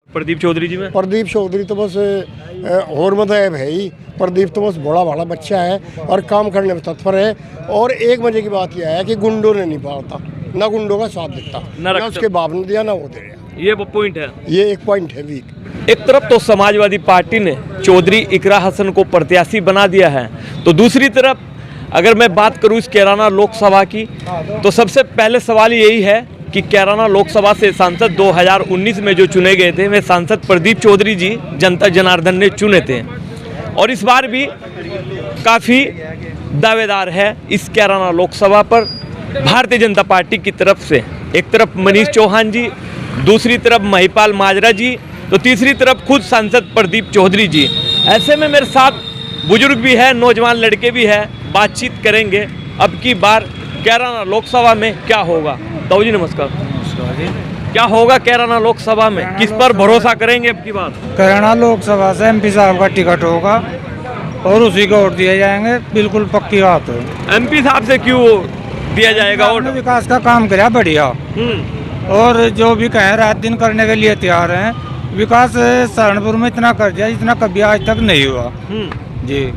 प्रदीप चौधरी जी में? प्रदीप चौधरी तो बस और मतलब है ही। प्रदीप तो बस बड़ा भाला बच्चा है और काम करने में तत्पर है। और एक मजे की बात यह है कि गुंडों ने नहीं पालता, ना गुंडों का साथ देता, ना उसके बाप ने दिया ना वो दे रहा। ये पॉइंट है, ये एक पॉइंट है वीक। एक तरफ तो समाजवादी पार्टी ने चौधरी इकरा हसन को प्रत्याशी बना दिया है, तो दूसरी तरफ अगर मैं बात करूं इस कैराना लोकसभा की, तो सबसे पहले सवाल यही है कि कैराना लोकसभा से सांसद 2019 में जो चुने गए थे, वे सांसद प्रदीप चौधरी जी जनता जनार्दन ने चुने थे। और इस बार भी काफ़ी दावेदार है इस कैराना लोकसभा पर भारतीय जनता पार्टी की तरफ से। एक तरफ मनीष चौहान जी, दूसरी तरफ महिपाल माजरा जी, तो तीसरी तरफ खुद सांसद प्रदीप चौधरी जी। ऐसे में मेरे साथ बुजुर्ग भी है, नौजवान लड़के भी है, बातचीत करेंगे अब की बार कैराना लोकसभा में क्या होगा। ताऊ जी नमस्कार। क्या होगा कैराना लोकसभा में, किस पर भरोसा करेंगे अब की बार? कैराना लोकसभा से एमपी साहब का टिकट होगा और उसी को वोट दिए जाएंगे, बिल्कुल पक्की बात है। एमपी साहब से क्यों दिया जाएगा वोट? विकास का काम किया बढ़िया, और जो भी कहें रात दिन करने के लिए तैयार हैं। विकास सहारनपुर में इतना कर दिया जितना कभी आज तक नहीं हुआ जी।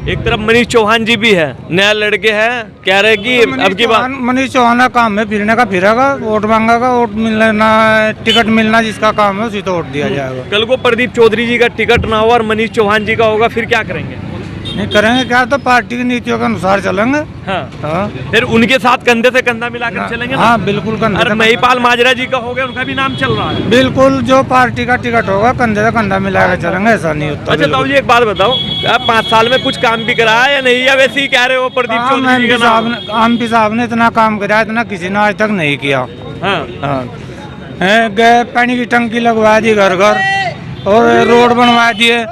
एक तरफ मनीष चौहान जी भी है, नया लड़के हैं, कह रहे कि अब की बार मनीष चौहान का काम है फिरने का, फिरेगा, वोट मांगेगा, वोट मिलना, टिकट मिलना जिसका काम है उसी तो वोट दिया जाएगा। कल को प्रदीप चौधरी जी का टिकट ना हो और मनीष चौहान जी का होगा, फिर क्या करेंगे? नहीं करेंगे क्या, तो पार्टी की नीतियों के अनुसार चलेंगे। हाँ। फिर उनके साथ कंधे से कंधा मिलाकर चलेंगे ना? हाँ बिल्कुल कंधे से। महिपाल माजरा जी का हो गया, उनका भी नाम चल रहा है। बिल्कुल, जो पार्टी का टिकट होगा कंधे से कंधा मिलाकर चलेंगे, ऐसा नहीं होता। अच्छा ताऊ जी एक बात बताओ, आप 5 साल में कुछ काम भी करा है या नहीं, या वैसे ही कह रहे हो प्रदीप चौधरी जी का नाम? एमपी साहब ने इतना काम कराया, इतना किसी ने आज तक नहीं किया। पानी की टंकी लगवा दी घर घर, और रोड बनवा दिए,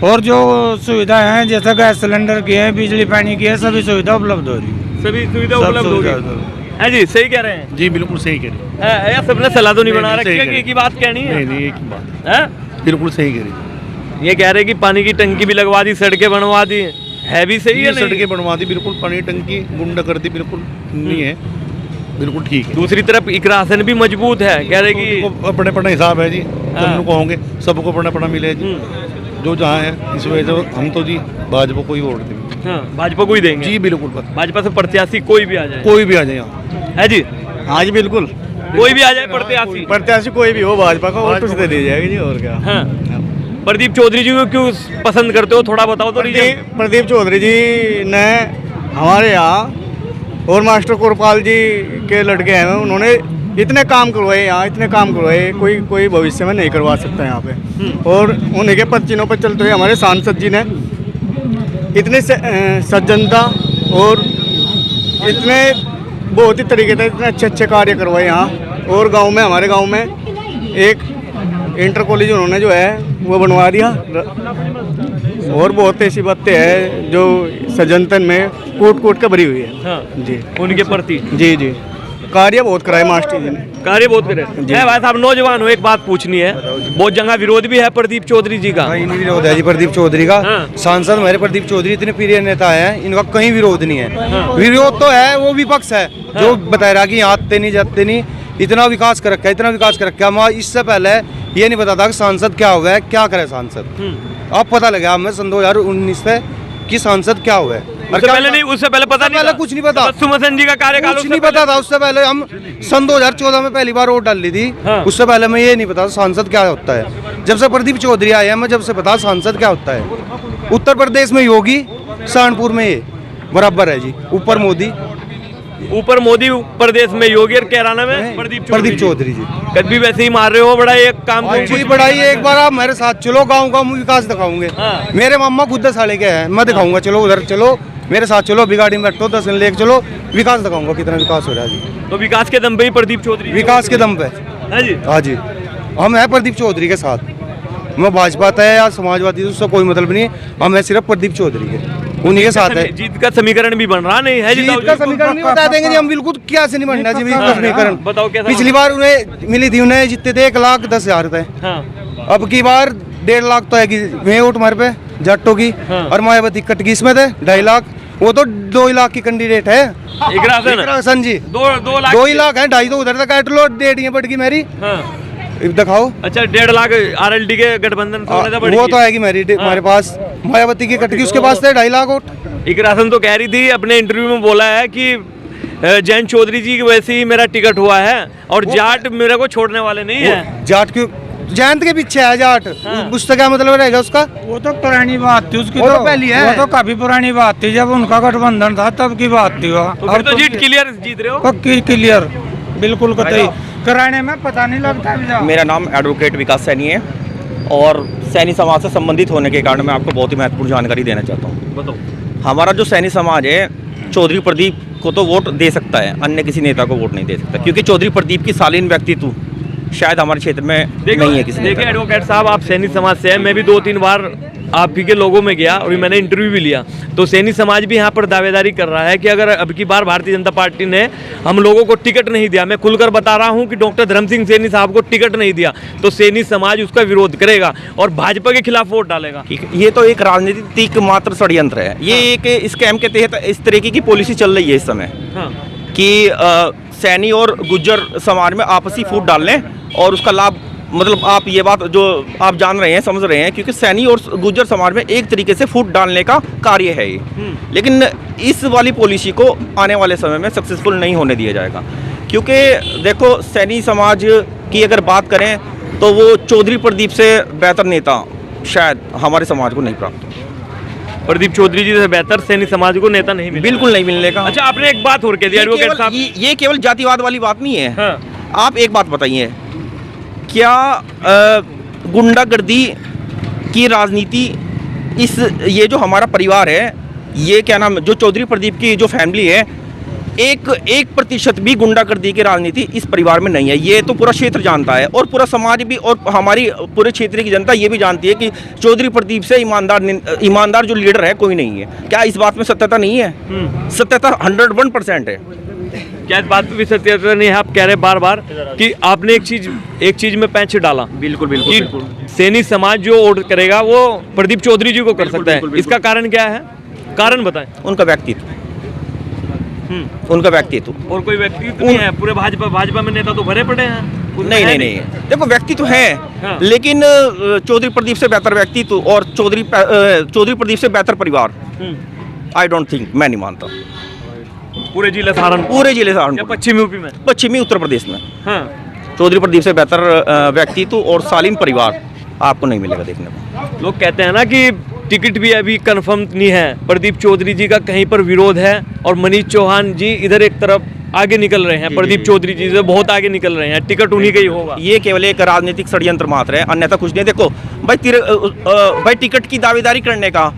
और जो सुविधा है जैसे गैस सिलेंडर की है, बिजली पानी की है, सभी सुविधा उपलब्ध हो रही है। सभी सुविधा उपलब्ध हो रही है जी। सही कह रहे हैं जी, बिल्कुल सही कह रहे हैं। यार सबने सलाह तो नहीं बना रखी है कि एक ही बात कहनी है? नहीं एक ही बात है, बिल्कुल सही कह रही है। ये कह रहे कि पानी की टंकी भी लगवा दी, सड़कें बनवा दी, है भी सही है? सड़कें बनवा दी, बिल्कुल पानी टंकी गुंडा कर दी, बिल्कुल नहीं है, बिल्कुल ठीक है। दूसरी तरफ इकरा हसन भी मजबूत है, कह रहे कि अपने अपना हिसाब है जी, सबको होंगे, सबको अपना अपना मिले जी, जो जहाँ है। इस वजह से हम तो जी भाजपा को ही वोट देंगे। भाजपा को ही देंगे जी, बिल्कुल। भाजपा से प्रत्याशी कोई भी आ जाए? कोई भी आ जाए यहाँ है जी। हाँ जी बिल्कुल, कोई भी आ जाए प्रत्याशी कोई भी हो, भाजपा का वोट दे दी जाएगी जी, और क्या। प्रदीप चौधरी जी को क्यों पसंद करते हो, थोड़ा बताओ तो। प्रदीप चौधरी जी ने हमारे यहाँ और मास्टर कोरपाल जी के लड़के हैं, उन्होंने इतने काम करवाए यहाँ, इतने काम करवाए, कोई भविष्य में नहीं करवा सकता यहाँ पे। और उन्हीं के पद पर चलते हुए हमारे सांसद जी ने इतनी सज्जनता और इतने बहुत ही तरीके से इतने अच्छे कार्य करवाए यहाँ। और गांव में, हमारे गांव में एक इंटर कॉलेज उन्होंने जो है वो बनवा दिया, और बहुत ऐसी बातें हैं जो सज्जनतन में कूट के भरी हुई है जी उनके प्रति। जी कार्य बहुत कराए मास्टर जी ने, कार्य बहुत करे। भाई साहब नौजवान हो, एक बात पूछनी है, बहुत जगह विरोध भी है प्रदीप चौधरी जी का। विरोध है जी प्रदीप चौधरी का। सांसद हमारे प्रदीप चौधरी इतने प्रिय नेता हैं, इनका कहीं विरोध नहीं है। विरोध तो है वो विपक्ष है जो बता रहा कि आते नहीं जाते नहीं, इतना विकास कर रखा है, इतना विकास कर रखा है। हमारा इससे पहले ये नहीं पता था कि सांसद क्या हुआ है, क्या करे सांसद। अब पता लगा हमें सन 2019 से कि सांसद क्या हुआ है। उससे पहले पता नहीं था? कुछ नहीं पता। सुमन जी का कार्यकाल कुछ नहीं पता था। उससे पहले हम सन 2014 में पहली बार वोट डाल ली थी। उससे पहले मैं ये नहीं पता सांसद क्या होता है। जब से प्रदीप चौधरी आए हैं, मैं जब से पता सांसद क्या होता है। उत्तर प्रदेश में योगी, सहारनपुर में ये बराबर है जी। ऊपर मोदी, प्रदेश में योगी, और कैराना में प्रदीप चौधरी जी। कभी वैसे ही मार रहे हो, बड़ा एक काम जी बढ़ाई। एक बार आप मेरे साथ चलो, गाँव का विकास दिखाऊंगे। मेरे मामा खुद साले के हैं, मैं दिखाऊंगा। चलो उधर चलो, मेरे साथ चलो, अभी गाड़ी में बैठो, 10 दिन लेके चलो, विकास दिखाऊंगा कितना विकास हो रहा है जी। तो विकास के दम पे ही प्रदीप चौधरी, विकास के दम पे है जी। हाँ जी, हम है प्रदीप चौधरी के साथ। मैं भाजपा है या समाजवादी, उससे कोई मतलब नहीं, हम है सिर्फ प्रदीप चौधरी के, उन्हीं के साथ है। जीत का समीकरण भी बन रहा नहीं है? जीत का समीकरण नहीं बता देंगे जी हम, बिल्कुल क्या से नहीं बनना जी समीकरण। बताओ कैसा? पिछली बार उन्हें मिली थी, उन्हें जीतते थे 1,10,000 थे। अब की बार 1.5 लाख तो है कि वोट हमारे पे जाटों की, और मायावती कटकी इसमें थे 2.5 लाख। वो तो 2 लाख की कैंडिडेट है इकरा हसन जी। 2 लाख है, 2.5 लाख है, 2.5 तो उधर तक काट लो, 1.5 बढ़ गई मेरी। दिखाओ। अच्छा 1.5 लाख आरएलडी के गठबंधन से होने था बड़ी वो की। तो आएगी मेरिट हमारे पास, मायावती की कटकी उसके पास थे 2.5 लाख वोट। इकरा हसन तो कह रही थी, अपने इंटरव्यू में बोला है कि जयंत चौधरी जी की वजह से ही मेरा टिकट हुआ है और जाट मेरे को छोड़ने वाले नहीं है। जाट क्यों, जयंत के पीछे है जाट, उससे क्या मतलब रहेगा उसका? वो तो पुरानी बात थी उसकी, वो तो पहली है। वो तो काफी पुरानी बात थी, जब उनका गठबंधन था तब की बात थी वो। तो फिर तो जीत क्लियर जीत रहे हो। पक्की क्लियर, बिल्कुल कतई कराने में पता नहीं लगता भी। मेरा नाम एडवोकेट विकास सैनी है और सैनी समाज से संबंधित होने के कारण मैं आपको बहुत ही महत्वपूर्ण जानकारी देना चाहता हूँ। बताओ। हमारा जो सैनी समाज है, चौधरी प्रदीप को तो वोट दे सकता है, अन्य किसी नेता को वोट नहीं दे सकता, क्योंकि चौधरी प्रदीप की शालीन व्यक्तित्व शायद हमारे क्षेत्र में नहीं है किसी नेता देखिए का। एडवोकेट साहब, आप सैनी समाज से हैं, मैं भी 2-3 बार आप ही के लोगों में गया और मैंने इंटरव्यू भी लिया। तो सैनी समाज भी यहाँ पर दावेदारी कर रहा है कि अगर अब की बार भारतीय जनता पार्टी ने हम लोगों को टिकट नहीं दिया, मैं खुलकर बता रहा हूँ कि डॉक्टर धर्म सिंह सैनी साहब को टिकट नहीं दिया, तो सैनी समाज उसका विरोध करेगा और भाजपा के खिलाफ वोट डालेगा। ठीक है, ये तो एक राजनीतिक मात्र षड्यंत्र है। ये एक स्कैम के तहत इस तरीके की पॉलिसी चल रही है इस समय कि सैनी और गुज्जर समाज में आपसी फूट डाल लें और उसका लाभ, मतलब आप ये बात जो आप जान रहे हैं, समझ रहे हैं, क्योंकि सैनी और गुज्जर समाज में एक तरीके से फूट डालने का कार्य है ये। लेकिन इस वाली पॉलिसी को आने वाले समय में सक्सेसफुल नहीं होने दिया जाएगा, क्योंकि देखो सैनी समाज की अगर बात करें तो वो चौधरी प्रदीप से बेहतर नेता शायद हमारे समाज को नहीं प्राप्त हो। प्रदीप चौधरी जी से बेहतर सैनी समाज को नेता नहीं मिलेगा। बिल्कुल नहीं मिलने का। अच्छा, आपने एक बात और कह दी एडवोकेट साहब, ये केवल जातिवाद वाली बात नहीं है। हाँ। आप एक बात बताइए, क्या गुंडागर्दी की राजनीति इस ये जो हमारा परिवार है, ये क्या नाम, जो चौधरी प्रदीप की जो फैमिली है, 1% भी गुंडागर्दी की राजनीति इस परिवार में नहीं है। ये तो पूरा क्षेत्र जानता है और पूरा समाज भी और हमारी पूरे क्षेत्र की जनता ये भी जानती है कि चौधरी प्रदीप से ईमानदार जो लीडर है कोई नहीं है। क्या इस बात में सत्यता नहीं है? सत्यता 101% है। क्या इस बात पे भी सत्यता नहीं है? आप कह रहे बार बार कि आपने एक चीज में पैंच डाला। बिल्कुल कि सैनी समाज जो वोट करेगा वो प्रदीप चौधरी जी को कर सकता है। इसका कारण क्या है? कारण बताएं। उनका व्यक्तित्व, उनका व्यक्तित्व और कोई व्यक्तित्व नहीं है पूरे भाजपा में? नेता तो भरे पड़े हैं। नहीं, देखो व्यक्तित्व है। हाँ। लेकिन चौधरी प्रदीप से बेहतर व्यक्तित्व और चौधरी प्रदीप से बेहतर परिवार, आई डोंट थिंक, मैं नहीं मानता। पूरे जिले सहारनपुर, पूरे जिले या सहारनपुर, पश्चिमी यूपी में, पश्चिमी उत्तर प्रदेश में हाँ, चौधरी प्रदीप से बेहतर व्यक्तित्व और शालीन परिवार आपको नहीं मिलेगा देखने को। लोग कहते हैं ना कि टिकट भी अभी कंफर्म नहीं है, प्रदीप चौधरी जी का कहीं पर विरोध है और मनीष चौहान जी इधर एक तरफ आगे निकल रहे हैं, प्रदीप चौधरी जी से बहुत आगे निकल रहे हैं, टिकट उन्हीं का ही होगा। ये केवल एक राजनीतिक षड्यंत्र मात्र है, अन्यथा कुछ नहीं। देखो भाई टिकट की दावेदारी करने का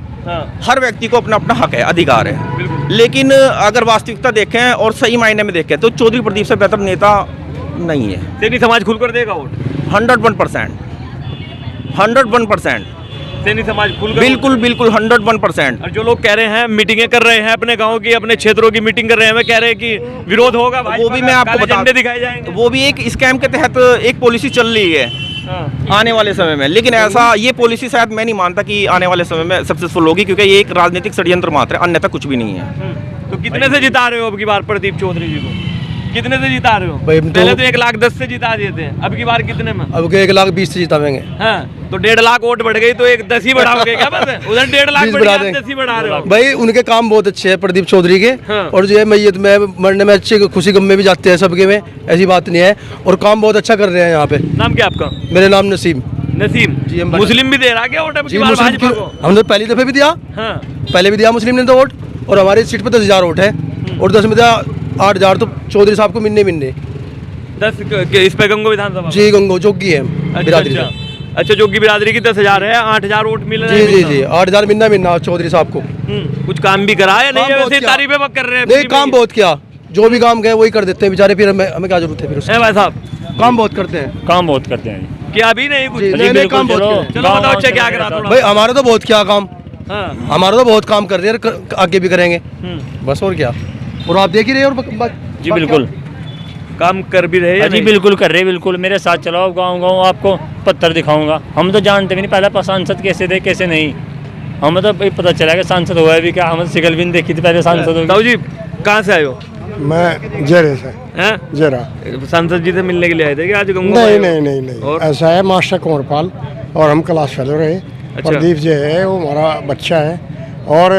हर व्यक्ति को अपना अपना हक है, अधिकार है, लेकिन अगर वास्तविकता देखें और सही मायने में देखें तो चौधरी प्रदीप से बेहतर नेता नहीं है। सैनी समाज खुलकर देगा वोट 101%। सैनी समाज खुलकर बिल्कुल 101%। और जो लोग कह रहे हैं मीटिंगें कर रहे हैं अपने गांव की, अपने क्षेत्रों की मीटिंग कर रहे हैं, वे कह रहे हैं कि विरोध होगा, वो भी मैं आपको बता, दिखाए जाएंगे। वो भी एक स्कैम के तहत एक पॉलिसी चल रही है आने वाले समय में, लेकिन ऐसा ये पॉलिसी शायद मैं नहीं मानता कि आने वाले समय में सक्सेसफुल होगी, क्योंकि ये एक राजनीतिक षड्यंत्र मात्र है, अन्यथा कुछ भी नहीं है। तो कितने से जिता रहे हो अब की बार प्रदीप चौधरी जी को? कितने से जिता रहे हो? पहले तो 1,10,000 से जिता दिए थे, अब की बार कितने में? अब 1,20,000 से जितावेंगे। हाँ, तो 1.5 लाख वोट बढ़ गई तो 10 ही बढ़ाओगे क्या? बस उधर 1.5 लाख बढ़ा देंगे, 10 ही बढ़ा रहे हो भाई। उनके काम बहुत अच्छे हैं प्रदीप चौधरी के। हाँ। और जो है मैयत में मरने में अच्छे, खुशी गम में भी जाते हैं सबके में, ऐसी बात नहीं है। और काम बहुत अच्छा कर रहे हैं यहाँ पे। नाम क्या आपका? मेरा नाम नसीम नसीम। जी, हम मुस्लिम भी दे रहा क्या वोट अब की बार भाजपा को? हमने पहली दफे भी दिया, हाँ, पहले भी दिया मुस्लिम ने तो वोट। और हमारी सीट पे 10,000 वोट है और 10 में दिया 8,000 तो चौधरी साहब को मिलने 10 इस पे गंगो विधानसभा जी, गंगो जोगी है बिरादरी अच्छा, से। अच्छा, जोगी बिरादरी की 10,000 है, 8,000 वोट मिल रहे हैं। जी 8,000 मिलना चौधरी साहब को। कुछ काम भी करा है? नहीं, काम बहुत वैसे किया। तारीफें कर रहे हैं। नहीं, काम बहुत किया, जो भी काम गए वही कर देते हैं बेचारे, फिर हमें क्या जरूरत है फिर उसकी? है भाई साहब, काम बहुत करते हैं। काम बहुत करते हैं। क्या अभी नहीं कुछ? जी, नहीं, काम बहुत किया। चलो बताओ अच्छा क्या करा थोड़ा। भाई हमारा तो बहुत किया काम, हाँ, हमारा तो बहुत काम कर रहे हैं, आगे भी करेंगे बस, और क्या। और आप देख ही रहे हो। जी बिल्कुल काम कर भी रहे हैं। जी बिल्कुल कर रहे, बिल्कुल मेरे साथ चलाओ, गाँव आपको पत्थर दिखाऊंगा। हम तो जानते भी नहीं पहले सांसद कैसे थे कैसे नहीं, हमें तो पता चला कि सांसद हुआ है भी क्या, हमें सिकल भी नहीं देखी थी पहले सांसद हो। ताऊ जी कहाँ से आए हो? मैं जेरे से हैं? जेरा। सांसद जी से मिलने के लिए आए थे कि आज गंगू नहीं आए? नहीं नहीं नहीं और? ऐसा है, मास्टर कंवरपाल और हम क्लास फेलो रहे। प्रदीप जो है वो हमारा बच्चा है और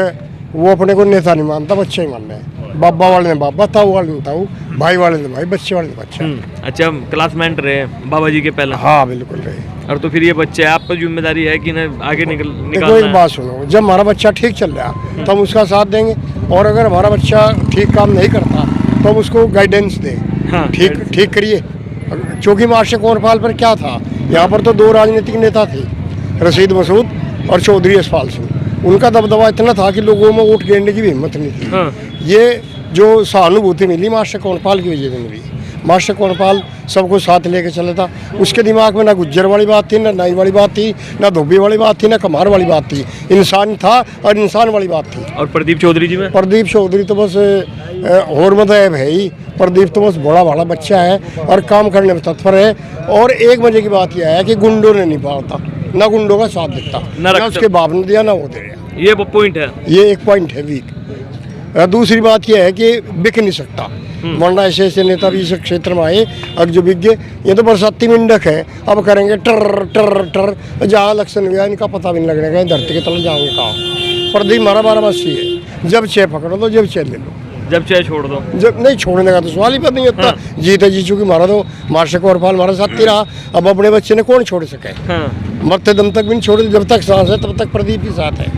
वो अपने को नेता नहीं मानता, बच्चा ही मानना है। बाबा वाले ने बाबा, ताऊ वाले ने ताऊ, भाई वाले ने भाई, बच्चे वाले ने बच्चा। अच्छा, क्लासमेट रहे बाबा जी के पहले। हाँ बिल्कुल रहे। और तो फिर ये बच्चे आप पर जिम्मेदारी है कि ना आगे देखो निकालना एक है। बात सुनो, जब हमारा बच्चा ठीक चल रहा तो हम उसका साथ देंगे, और अगर हमारा बच्चा ठीक काम नहीं करता तो हम उसको गाइडेंस दें। हाँ, ठीक करिए। क्योंकि मास्टर कंवरपाल पर क्या था, यहाँ पर तो दो राजनीतिक नेता थे, रशीद मसूद और चौधरी यशपाल सिंह। उनका दबदबा इतना था कि लोगों में वोट गिरने की भी हिम्मत नहीं थी। हाँ। ये जो सहानुभूति मिली मास्टर कंवरपाल की वजह से मिली। मास्टर कंवरपाल सबको साथ लेके चला था। उसके दिमाग में ना गुज्जर वाली बात थी, ना नाई वाली बात थी, ना धोबी वाली बात थी, ना कमार वाली बात थी। इंसान था और इंसान वाली बात थी। और प्रदीप चौधरी जी में? प्रदीप चौधरी तो बस हरमत है भाई। प्रदीप तो बस बड़ा बड़ा बच्चा है और काम करने में तत्पर है। और एक मजे की बात यह है कि गुंडों ने नहीं पालता, ना गुंडों का साथ देता, ना उसके बाप ने दिया ना वो दे रहा। ये वो पॉइंट है, ये एक पॉइंट है वीक। दूसरी बात यह है कि बिक नहीं सकता, वरना ऐसे ऐसे नेता भी इस क्षेत्र में आए अब जो बिक गए। ये तो बरसाती मिंडक है, अब करेंगे टर टर टर, जहाँ इलेक्शन हुआ इनका पता भी नहीं लगने का, धरती के तले जाएंगे कहाँ। प्रदीप मारा 12 है, जब छः पकड़ लो, जब छः ले लो, जब चाहे छोड़ दो। जब नहीं छोड़ने का तो सवाल ही बात नहीं होता। जीते जी चूंकि मारा तो मास्टर कंवरपाल हमारे साथ ही रहा, अब अपने बच्चे ने कौन छोड़ सके। मरते दम तक भी नहीं छोड़े, जब तक सांस है तब तक प्रदीप के साथ है।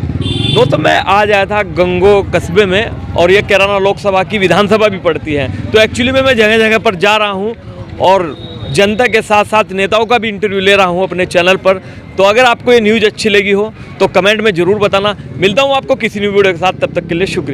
दोस्तों, मैं आज आया था गंगो कस्बे में और ये कैराना लोकसभा की विधानसभा भी पड़ती है। तो एक्चुअली में मैं जगह जगह पर जा रहा हूँ और जनता के साथ साथ नेताओं का भी इंटरव्यू ले रहा हूँ अपने चैनल पर। तो अगर आपको ये न्यूज़ अच्छी लगी हो तो कमेंट में ज़रूर बताना। मिलता हूँ आपको किसी न्यू वीडियो के साथ, तब तक के लिए शुक्रिया।